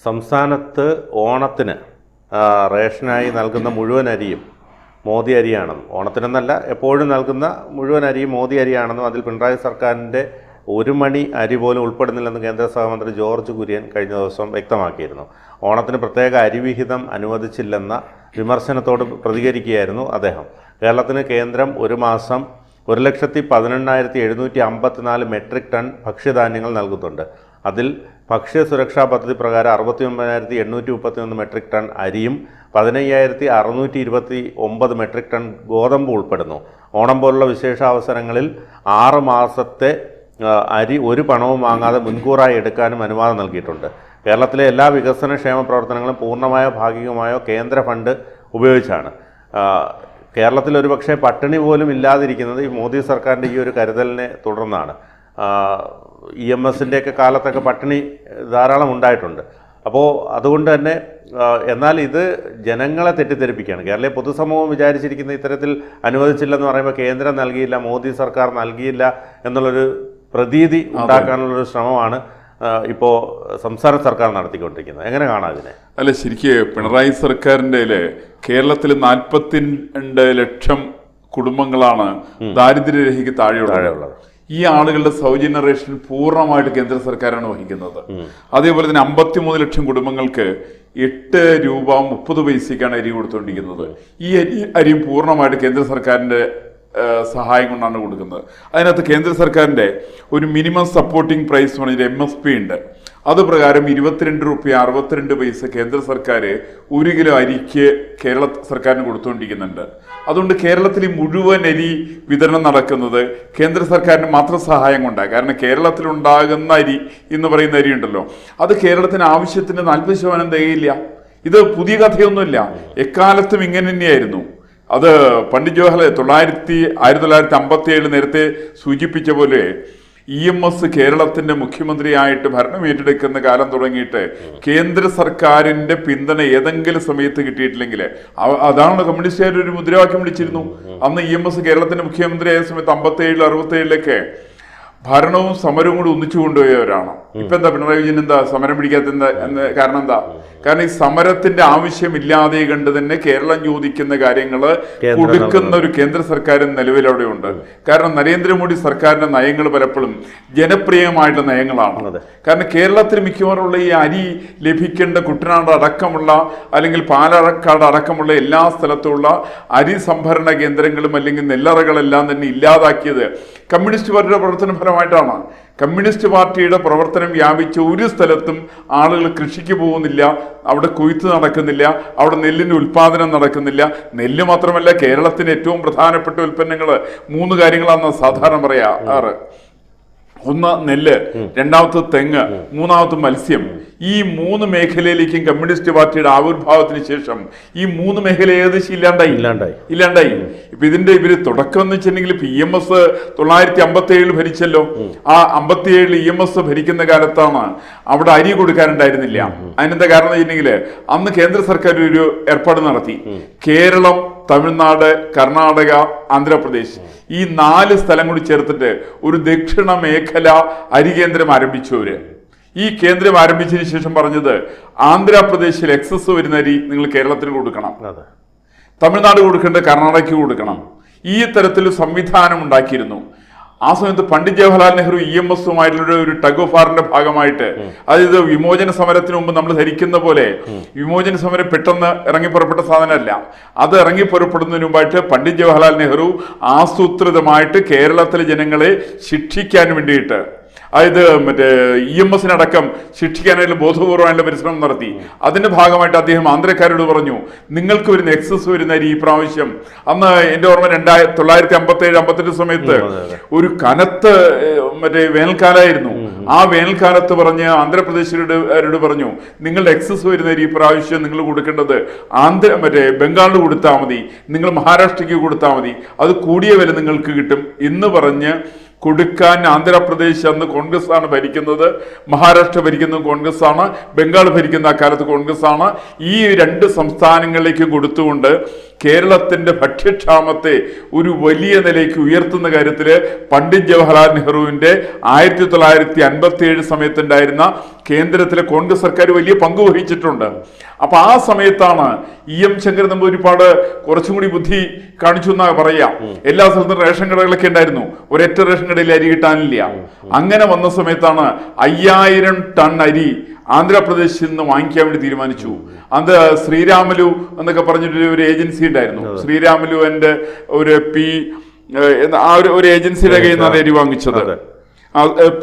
സംസ്ഥാനത്ത് ഓണത്തിന് റേഷനായി നൽകുന്ന മുഴുവൻ അരിയും മോദി അരിയാണെന്നും, ഓണത്തിനെന്നല്ല എപ്പോഴും നൽകുന്ന മുഴുവൻ അരിയും മോദി അരിയാണെന്നും അതിൽ പിണറായി സർക്കാരിൻ്റെ ഒരു മണി അരി പോലും ഉൾപ്പെടുന്നില്ലെന്ന് കേന്ദ്ര സഹമന്ത്രി ജോർജ് കുര്യൻ കഴിഞ്ഞ ദിവസം വ്യക്തമാക്കിയിരുന്നു. ഓണത്തിന് പ്രത്യേക അരിവിഹിതം അനുവദിച്ചില്ലെന്ന വിമർശനത്തോട് പ്രതികരിക്കുകയായിരുന്നു അദ്ദേഹം. കേരളത്തിന് കേന്ദ്രം ഒരു മാസം 1,18,754 മെട്രിക് ടൺ ഭക്ഷ്യധാന്യങ്ങൾ നൽകുന്നുണ്ട്. അതിൽ ഭക്ഷ്യസുരക്ഷാ പദ്ധതി പ്രകാരം 69,831 മെട്രിക് ടൺ അരിയും 15,629 മെട്രിക് ടൺ ഗോതമ്പ് ഉൾപ്പെടുന്നു. ഓണം പോലുള്ള വിശേഷാവസരങ്ങളിൽ 6 മാസത്തെ അരി ഒരു പണവും വാങ്ങാതെ മുൻകൂറായി എടുക്കാനും അനുവാദം നൽകിയിട്ടുണ്ട്. കേരളത്തിലെ എല്ലാ വികസനക്ഷേമ പ്രവർത്തനങ്ങളും പൂർണ്ണമായോ ഭാഗികമായോ കേന്ദ്ര ഫണ്ട് ഉപയോഗിച്ചാണ്. കേരളത്തിൽ ഒരുപക്ഷെ പട്ടിണി പോലും ഇല്ലാതിരിക്കുന്നത് ഈ മോദി സർക്കാരിൻ്റെ ഈ ഒരു കരുതലിനെ തുടർന്നാണ്. EMSൻ്റെയൊക്കെ കാലത്തൊക്കെ പട്ടിണി ധാരാളം ഉണ്ടായിട്ടുണ്ട്. അപ്പോൾ അതുകൊണ്ട് തന്നെ എന്നാൽ ഇത് ജനങ്ങളെ തെറ്റിദ്ധരിപ്പിക്കുകയാണ്. കേരളീയ പൊതുസമൂഹം വിചാരിച്ചിരിക്കുന്ന ഇത്തരത്തിൽ അനുവദിച്ചില്ലെന്ന് പറയുമ്പോൾ കേന്ദ്രം നൽകിയില്ല, മോദി സർക്കാർ നൽകിയില്ല എന്നുള്ളൊരു പ്രതീതി ഉണ്ടാക്കാനുള്ളൊരു ശ്രമമാണ് ഇപ്പോൾ സംസ്ഥാന സർക്കാർ നടത്തിക്കൊണ്ടിരിക്കുന്നത്. എങ്ങനെ കാണാം ഇതിനെ? അല്ല, ശരിക്കും പിണറായി സർക്കാരിൻ്റെ കേരളത്തിൽ 42 ലക്ഷം കുടുംബങ്ങളാണ് ദാരിദ്ര്യരേഖയ്ക്ക് താഴെയുള്ളത്. ഈ ആളുകളുടെ സൗജന്യ റേഷൻ പൂർണ്ണമായിട്ട് കേന്ദ്ര സർക്കാരാണ് വഹിക്കുന്നത്. അതേപോലെ തന്നെ 53 ലക്ഷം കുടുംബങ്ങൾക്ക് 8 രൂപ 30 പൈസയ്ക്കാണ് അരി കൊടുത്തുകൊണ്ടിരിക്കുന്നത്. ഈ അരിയും പൂർണ്ണമായിട്ട് കേന്ദ്ര സർക്കാരിൻ്റെ സഹായം കൊണ്ടാണ് കൊടുക്കുന്നത്. അതിനകത്ത് കേന്ദ്ര സർക്കാരിൻ്റെ ഒരു മിനിമം സപ്പോർട്ടിംഗ് പ്രൈസ് പറഞ്ഞൊരു MSP ഉണ്ട്. അത് പ്രകാരം 22 രൂപ 62 പൈസ കേന്ദ്ര സർക്കാർ 1 കിലോ അരിക്ക് കേരള സർക്കാരിന് കൊടുത്തുകൊണ്ടിരിക്കുന്നുണ്ട്. അതുകൊണ്ട് കേരളത്തിൽ മുഴുവൻ അരി വിതരണം നടക്കുന്നത് കേന്ദ്ര സർക്കാരിന് മാത്രം സഹായം കൊണ്ടാണ്. കാരണം കേരളത്തിലുണ്ടാകുന്ന അരി എന്ന് പറയുന്ന അരി ഉണ്ടല്ലോ, അത് കേരളത്തിന് ആവശ്യത്തിന് 40% തികയില്ല. ഇത് പുതിയ കഥയൊന്നുമില്ല, എക്കാലത്തും ഇങ്ങനെ തന്നെയായിരുന്നു. അത് പണ്ഡിറ്റ് ജവഹർലാൽ 1957 നേരത്തെ സൂചിപ്പിച്ച പോലെ EMS കേരളത്തിന്റെ മുഖ്യമന്ത്രിയായിട്ട് ഭരണം ഏറ്റെടുക്കുന്ന കാലം തുടങ്ങിയിട്ട് കേന്ദ്ര സർക്കാരിന്റെ പിന്തുണ ഏതെങ്കിലും സമയത്ത് കിട്ടിയിട്ടില്ലെങ്കിൽ അതാണ് കമ്മ്യൂണിസ്റ്റുകാർ ഒരു മുദ്രാവാക്യം വിളിച്ചിരുന്നു. അന്ന് EMS കേരളത്തിന്റെ മുഖ്യമന്ത്രിയായ സമയത്ത് 57, 67 ഭരണവും സമരവും കൂടി ഒന്നിച്ചു കൊണ്ടുപോയവരാണ്. ഇപ്പൊ എന്താ പിണറായി വിജയൻ എന്താ സമരം പിടിക്കാത്ത കാരണം എന്താ? കാരണം ഈ സമരത്തിന്റെ ആവശ്യമില്ലാതെ കണ്ട് തന്നെ കേരളം ചോദിക്കുന്ന കാര്യങ്ങൾ കൊടുക്കുന്ന ഒരു കേന്ദ്ര സർക്കാരും നിലവിലവിടെ ഉണ്ട്. കാരണം നരേന്ദ്രമോദി സർക്കാരിന്റെ നയങ്ങൾ പലപ്പോഴും ജനപ്രിയമായിട്ടുള്ള നയങ്ങളാണ്. കാരണം കേരളത്തിൽ മിക്കവാറുള്ള ഈ അരി ലഭിക്കേണ്ട കുട്ടനാട് അടക്കമുള്ള അല്ലെങ്കിൽ പാലക്കാട് അടക്കമുള്ള എല്ലാ സ്ഥലത്തുള്ള അരി സംഭരണ കേന്ദ്രങ്ങളും അല്ലെങ്കിൽ നെല്ലറകളെല്ലാം തന്നെ ഇല്ലാതാക്കിയത് കമ്മ്യൂണിസ്റ്റ് പാർട്ടിയുടെ പ്രവർത്തന ഫലമായിട്ടാണ്. കമ്മ്യൂണിസ്റ്റ് പാർട്ടിയുടെ പ്രവർത്തനം വ്യാപിച്ച ഒരു സ്ഥലത്തും ആളുകൾ കൃഷിക്ക് പോകുന്നില്ല, അവിടെ കൊയ്ത്ത് നടക്കുന്നില്ല, അവിടെ നെല്ലിൻ്റെ ഉൽപ്പാദനം നടക്കുന്നില്ല. നെല്ല് മാത്രമല്ല, കേരളത്തിന് ഏറ്റവും പ്രധാനപ്പെട്ട ഉൽപ്പന്നങ്ങൾ 3 കാര്യങ്ങളാണെന്ന് സാധാരണ പറയാറ്. ഒന്ന് നെല്ല്, രണ്ടാമത്തെ തെങ്ങ്, മൂന്നാമത്തെ മത്സ്യം. ഈ 3 മേഖലയിലേക്കും കമ്മ്യൂണിസ്റ്റ് പാർട്ടിയുടെ ആവിർഭാവത്തിന് ശേഷം ഈ 3 മേഖല ഏകദേശം ഇല്ലാണ്ടായി. ഇപ്പൊ ഇവര് തുടക്കം എന്ന് വെച്ചിട്ടുണ്ടെങ്കിൽ EMS 1957 ഭരിച്ചല്ലോ. ആ 57 EMS ഭരിക്കുന്ന കാലത്താണ് അവിടെ അരി കൊടുക്കാനുണ്ടായിരുന്നില്ല. അതിനെന്താ കാരണം എന്ന് വെച്ചിട്ടുണ്ടെങ്കിൽ അന്ന് കേന്ദ്ര സർക്കാർ ഒരു ഏർപ്പാട് നടത്തി. കേരളം, തമിഴ്നാട്, കർണാടക, ആന്ധ്രാപ്രദേശ് ഈ 4 സ്ഥലം കൂടി ചേർത്തിട്ട് ഒരു ദക്ഷിണ മേഖല അരി കേന്ദ്രം ആരംഭിച്ചവര്. ഈ കേന്ദ്രം ആരംഭിച്ചതിന് ശേഷം പറഞ്ഞത് ആന്ധ്രാപ്രദേശിൽ എക്സസ് വരുന്ന അരി നിങ്ങൾ കേരളത്തിന് കൊടുക്കണം, തമിഴ്നാട് കൊടുക്കേണ്ട കർണാടകയ്ക്ക് കൊടുക്കണം. ഈ തരത്തിൽ സംവിധാനം ഉണ്ടാക്കിയിരുന്നു. ആ സമയത്ത് പണ്ഡിറ്റ് ജവഹർലാൽ നെഹ്റു EMSുമായിട്ടുള്ള ഒരു ടഗ് ഓഫ് വാറിന്റെ ഭാഗമായിട്ട്, അതായത് വിമോചന സമരത്തിന് മുമ്പ് നമ്മൾ ധരിക്കുന്ന പോലെ വിമോചന സമരം പെട്ടെന്ന് ഇറങ്ങിപ്പുറപ്പെട്ട സാധനമല്ല. അത് ഇറങ്ങിപ്പുറപ്പെടുന്നതിന് മുമ്പായിട്ട് പണ്ഡിറ്റ് ജവഹർലാൽ നെഹ്റു ആസൂത്രിതമായിട്ട് കേരളത്തിലെ ജനങ്ങളെ ശിക്ഷിക്കാൻ വേണ്ടിയിട്ട്, അതായത് EMSനടക്കം ശിക്ഷിക്കാനായിട്ട് ബോധപൂർവമായിട്ടുള്ള പരിശ്രമം നടത്തി. അതിന്റെ ഭാഗമായിട്ട് അദ്ദേഹം ആന്ധ്രക്കാരോട് പറഞ്ഞു, നിങ്ങൾക്ക് വരുന്ന എക്സസ് വരുന്ന ഈ പ്രാവശ്യം, അന്ന് എന്റെ ഓർമ്മ 1957-58 സമയത്ത് ഒരു കനത്ത വേനൽക്കാലമായിരുന്നു. ആ വേനൽക്കാലത്ത് പറഞ്ഞ് ആന്ധ്രാപ്രദേശുകാരോട് പറഞ്ഞു, നിങ്ങളുടെ എക്സസ് വരുന്ന ഈ പ്രാവശ്യം നിങ്ങൾ കൊടുക്കേണ്ടത് ബംഗാളിന് കൊടുത്താൽ മതി, നിങ്ങൾ മഹാരാഷ്ട്രയ്ക്ക് കൊടുത്താൽ മതി, അത് കൂടിയ വില നിങ്ങൾക്ക് കിട്ടും എന്ന് പറഞ്ഞ് കൊടുക്കാൻ. ആന്ധ്രാപ്രദേശ് അന്ന് കോൺഗ്രസ് ആണ് ഭരിക്കുന്നത്, മഹാരാഷ്ട്ര ഭരിക്കുന്നത് കോൺഗ്രസ് ആണ്, ബംഗാൾ ഭരിക്കുന്ന അക്കാലത്ത് കോൺഗ്രസ് ആണ്. ഈ 2 സംസ്ഥാനങ്ങളിലേക്കും കൊടുത്തുകൊണ്ട് കേരളത്തിന്റെ ഭക്ഷ്യക്ഷാമത്തെ ഒരു വലിയ നിലയ്ക്ക് ഉയർത്തുന്ന കാര്യത്തിൽ പണ്ഡിറ്റ് ജവഹർലാൽ നെഹ്റുവിന്റെ 1957 സമയത്തുണ്ടായിരുന്ന കേന്ദ്രത്തിലെ കോൺഗ്രസ് സർക്കാർ വലിയ പങ്ക് വഹിച്ചിട്ടുണ്ട്. അപ്പൊ ആ സമയത്താണ് EM ശങ്കരൻ നമ്പൂതിരിപ്പാട് കുറച്ചും കൂടി ബുദ്ധി കാണിച്ചു എന്നാ പറയാം. എല്ലാ സ്ഥലത്തും റേഷൻ കടകളൊക്കെ ഉണ്ടായിരുന്നു, ഒരൊറ്റ റേഷൻ കടയിൽ അരി കിട്ടാനില്ല. അങ്ങനെ വന്ന സമയത്താണ് 5000 ടൺ അരി ആന്ധ്രാപ്രദേശിൽ നിന്ന് വാങ്ങിക്കാൻ വേണ്ടി തീരുമാനിച്ചു. അത് ശ്രീരാമലു എന്നൊക്കെ പറഞ്ഞിട്ട് ഒരു ഏജൻസി ഉണ്ടായിരുന്നു. ശ്രീരാമലു എൻ്റെ ഒരു ഒരു ഏജൻസിയുടെ കയ്യിൽ നിന്നാണ് അരി വാങ്ങിച്ചത്.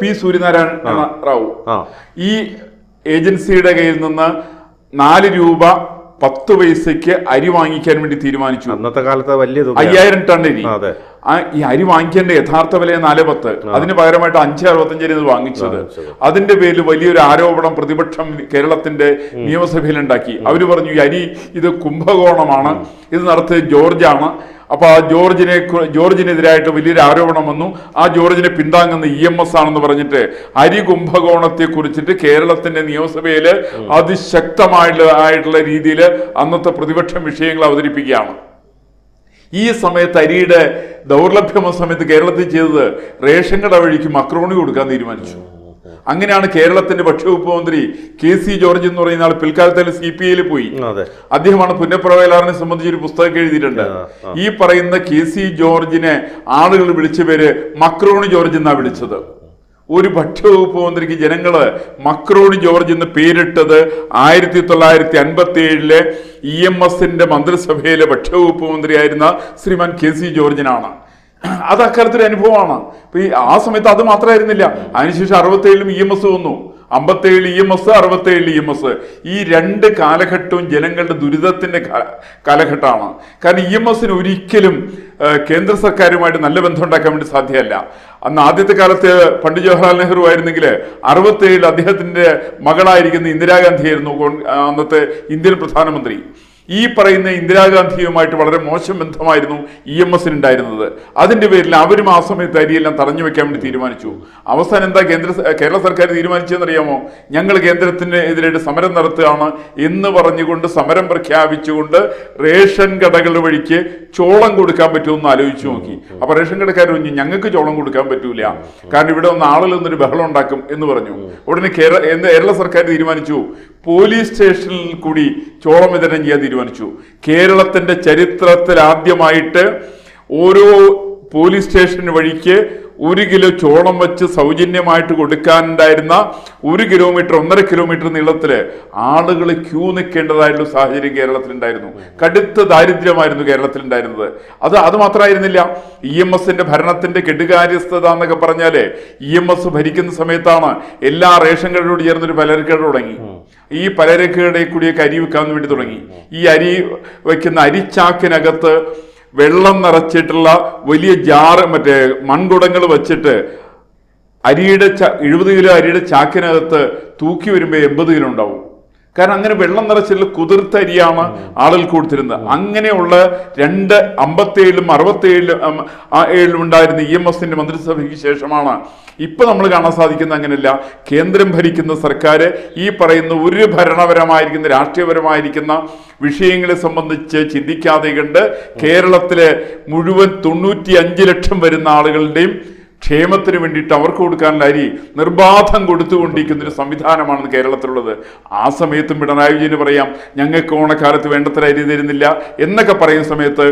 P. സൂര്യനാരായണ റാവു. ഈ ഏജൻസിയുടെ കയ്യിൽ നിന്ന് 4 രൂപ 10 പൈസയ്ക്ക് അരി വാങ്ങിക്കാൻ വേണ്ടി തീരുമാനിച്ചു. അന്നത്തെ കാലത്ത് വലിയ 5000 ടൺ അരി. ഈ അരി വാങ്ങിക്കേണ്ട യഥാർത്ഥ വില 4.10, അതിന് പകരമായിട്ട് 5.65 ഇത് വാങ്ങിച്ചത്. അതിന്റെ പേരിൽ വലിയൊരു ആരോപണം പ്രതിപക്ഷം കേരളത്തിന്റെ നിയമസഭയിൽ ഉണ്ടാക്കി. അവര് പറഞ്ഞു ഈ അരി ഇത് കുംഭകോണമാണ്, ഇത് നടത്തിയത് ജോർജാണ്. അപ്പൊ ആ ജോർജിനെതിരായിട്ട് വലിയൊരു ആരോപണം വന്നു. ആ ജോർജിനെ പിന്താങ്ങുന്ന EMS ആണെന്ന് പറഞ്ഞിട്ട് അരി കുംഭകോണത്തെ കുറിച്ചിട്ട് കേരളത്തിന്റെ നിയമസഭയില് അതിശക്തമായിട്ടുള്ള രീതിയിൽ അന്നത്തെ പ്രതിപക്ഷം വിഷയങ്ങൾ അവതരിപ്പിക്കുകയാണ്. ഈ സമയത്ത് അരിയുടെ ദൗർലഭ്യം സമയത്ത് കേരളത്തിൽ ചെയ്തത് റേഷൻ കട വഴിക്ക് മക്രോണി കൊടുക്കാൻ തീരുമാനിച്ചു. അങ്ങനെയാണ് കേരളത്തിന്റെ ഭക്ഷ്യവകുപ്പ് മന്ത്രി KC ജോർജ് എന്ന് പറയുന്ന ആൾ പിൽക്കാലത്ത് CPIയിൽ പോയി. അദ്ദേഹമാണ് പുന്നപ്ര വയലാറിനെ സംബന്ധിച്ച് ഒരു പുസ്തകം എഴുതിയിട്ടുണ്ട്. ഈ പറയുന്ന KC ജോർജിനെ ആളുകൾ വിളിച്ച പേര് മക്രോണി ജോർജ് എന്നാ വിളിച്ചത്. ഒരു ഭക്ഷ്യവകുപ്പ് മന്ത്രിക്ക് ജനങ്ങള് മക്രോണി ജോർജ് എന്ന് പേരിട്ടത് 1957 EMSന്റെ മന്ത്രിസഭയിലെ ഭക്ഷ്യവകുപ്പ് മന്ത്രിയായിരുന്ന ശ്രീമാൻ KC ജോർജിനാണ്. അത് അക്കാലത്തൊരു അനുഭവമാണ്. ആ സമയത്ത് അത് മാത്രമായിരുന്നില്ല. അതിനുശേഷം 67 EMS വന്നു. 57 EMS, 67 EMS. ഈ 2 കാലഘട്ടവും ജനങ്ങളുടെ ദുരിതത്തിന്റെ കാലഘട്ടമാണ്. കാരണം EMSന് ഒരിക്കലും കേന്ദ്ര സർക്കാരുമായിട്ട് നല്ല ബന്ധം ഉണ്ടാക്കാൻ വേണ്ടി സാധ്യമല്ല. അന്ന് ആദ്യത്തെ കാലത്ത് പണ്ഡിറ്റ് ജവഹർലാൽ നെഹ്റു ആയിരുന്നെങ്കിൽ 67 അദ്ദേഹത്തിന്റെ മകളായിരിക്കുന്ന ഇന്ദിരാഗാന്ധിയായിരുന്നു അന്നത്തെ ഇന്ത്യൻ പ്രധാനമന്ത്രി. ഈ പറയുന്ന ഇന്ദിരാഗാന്ധിയുമായിട്ട് വളരെ മോശം ബന്ധമായിരുന്നു EMSന് ഉണ്ടായിരുന്നത്. അതിന്റെ പേരിൽ അവരും ആ സമയത്ത് അരിയെല്ലാം തടഞ്ഞു വെക്കാൻ വേണ്ടി തീരുമാനിച്ചു. അവസാനം എന്താ കേരള സർക്കാർ തീരുമാനിച്ചതെന്നറിയാമോ? ഞങ്ങൾ കേന്ദ്രത്തിന് എതിരായിട്ട് സമരം നടത്തുകയാണ് എന്ന് പറഞ്ഞുകൊണ്ട് സമരം പ്രഖ്യാപിച്ചുകൊണ്ട് റേഷൻ കടകൾ വഴിക്ക് ചോളം കൊടുക്കാൻ പറ്റുമെന്ന് ആലോചിച്ചു നോക്കി. അപ്പൊ റേഷൻ കടക്കാർ പറഞ്ഞു ഞങ്ങൾക്ക് ചോളം കൊടുക്കാൻ പറ്റൂല, കാരണം ഇവിടെ ഒന്ന് ആളുകൾ ഒന്നൊരു ബഹളം ഉണ്ടാക്കും എന്ന് പറഞ്ഞു. ഉടനെ കേരള സർക്കാർ തീരുമാനിച്ചു പോലീസ് സ്റ്റേഷനിൽ കൂടി ചോളം വിതരണം ചെയ്യാൻ തീരുമാനിച്ചു. കേരളത്തിന്റെ ചരിത്രത്തിൽ ആദ്യമായിട്ട് ഓരോ പോലീസ് സ്റ്റേഷൻ വഴിക്ക് 1 കിലോ ചോളം വെച്ച് സൗജന്യമായിട്ട് കൊടുക്കാനുണ്ടായിരുന്ന 1 കിലോമീറ്റർ 1.5 കിലോമീറ്റർ നീളത്തില് ആളുകൾ ക്യൂ നിൽക്കേണ്ടതായിട്ടുള്ള സാഹചര്യം കേരളത്തിലുണ്ടായിരുന്നു. കടുത്ത ദാരിദ്ര്യമായിരുന്നു കേരളത്തിലുണ്ടായിരുന്നത്. അത് മാത്രമായിരുന്നില്ല, EMSന്റെ ഭരണത്തിന്റെ കെടുകാര്യസ്ഥത എന്നൊക്കെ പറഞ്ഞാല് EMS ഭരിക്കുന്ന സമയത്താണ് എല്ലാ റേഷൻ കടയോട് ചേർന്നൊരു പലചരക്കട തുടങ്ങി. ഈ പലചരക്കടയിൽ കൂടിയൊക്കെ അരി വെക്കാൻ വേണ്ടി തുടങ്ങി. ഈ അരി വയ്ക്കുന്ന അരിച്ചാക്കിനകത്ത് വെള്ളം നിറച്ചിട്ടുള്ള വലിയ ജാറ് മൺകുടങ്ങൾ വെച്ചിട്ട് 70 കിലോ അരിയുടെ ചാക്കിനകത്ത് തൂക്കി വരുമ്പോൾ 80 കിലോ ഉണ്ടാവും. കാരണം അങ്ങനെ വെള്ളം നിറച്ചിട്ടുള്ള കുതിർത്ത അരിയാണ് ആളുകൾ കൊടുത്തിരുന്നത്. അങ്ങനെയുള്ള 57 67 ഉണ്ടായിരുന്ന EMSന്റെ മന്ത്രിസഭയ്ക്ക് ശേഷമാണ് ഇപ്പൊ നമ്മൾ കാണാൻ സാധിക്കുന്ന അങ്ങനെയല്ല. കേന്ദ്രം ഭരിക്കുന്ന സർക്കാർ ഈ പറയുന്ന ഒരു ഭരണപരമായിരിക്കുന്ന രാഷ്ട്രീയപരമായിരിക്കുന്ന വിഷയങ്ങളെ സംബന്ധിച്ച് ചിന്തിക്കാതെ കണ്ട് കേരളത്തിലെ മുഴുവൻ 95 ലക്ഷം വരുന്ന ആളുകളുടെയും ക്ഷേമത്തിന് വേണ്ടിയിട്ട് അവർക്ക് കൊടുക്കാനുള്ള അരി നിർബാധം കൊടുത്തുകൊണ്ടിരിക്കുന്ന ഒരു സംവിധാനമാണ് കേരളത്തിലുള്ളത്. ആ സമയത്തും പിണറായി വിജയന് പറയാം ഞങ്ങൾക്ക് ഓണക്കാലത്ത് വേണ്ടത്ര അരി തരുന്നില്ല എന്നൊക്കെ പറയുന്ന സമയത്ത്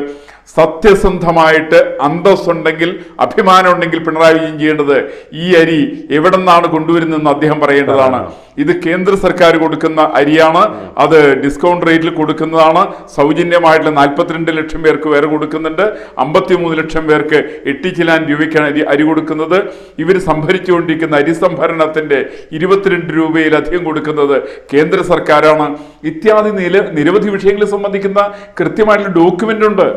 സത്യസന്ധമായിട്ട് അന്തസ്സുണ്ടെങ്കിൽ അഭിമാനം ഉണ്ടെങ്കിൽ പിണറായി വിജയൻ ചെയ്യേണ്ടത് ഈ അരി എവിടെ നിന്നാണ് കൊണ്ടുവരുന്നതെന്ന് അദ്ദേഹം പറയേണ്ടതാണ്. ഇത് കേന്ദ്ര സർക്കാർ കൊടുക്കുന്ന അരിയാണ്, അത് ഡിസ്കൗണ്ട് റേറ്റിൽ കൊടുക്കുന്നതാണ്. സൗജന്യമായിട്ടുള്ള 42 ലക്ഷം പേർക്ക് വേറെ കൊടുക്കുന്നുണ്ട്. 53 ലക്ഷം പേർക്ക് 8 ചിലാൻ രൂപയ്ക്കാണ് അരി കൊടുക്കുന്നത്. ഇവർ സംഭരിച്ചുകൊണ്ടിരിക്കുന്ന അരി സംഭരണത്തിന്റെ 22 രൂപയിലധികം കൊടുക്കുന്നത് കേന്ദ്ര സർക്കാരാണ്. ഇത്യാദി നിരവധി വിഷയങ്ങളെ സംബന്ധിക്കുന്ന കൃത്യമായിട്ടുള്ള ഡോക്യുമെന്റ് ഉണ്ട്.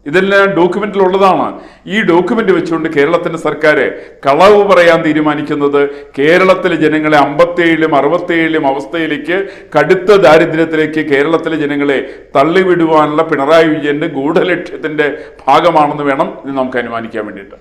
ഇതെല്ലാം ഡോക്യുമെന്റിലുള്ളതാണ്. ഈ ഡോക്യുമെന്റ് വെച്ചുകൊണ്ട് കേരളത്തിന്റെ സർക്കാർ കളവ് പറയാൻ തീരുമാനിക്കുന്നത് കേരളത്തിലെ ജനങ്ങളെ 57 67 അവസ്ഥയിലേക്ക് കടുത്ത ദാരിദ്ര്യത്തിലേക്ക് കേരളത്തിലെ ജനങ്ങളെ തള്ളിവിടുവാനുള്ള പിണറായി വിജയന്റെ ഗൂഢലക്ഷ്യത്തിന്റെ ഭാഗമാണെന്ന് വേണം ഇത് നമുക്ക് അനുമാനിക്കാൻ വേണ്ടിയിട്ട്.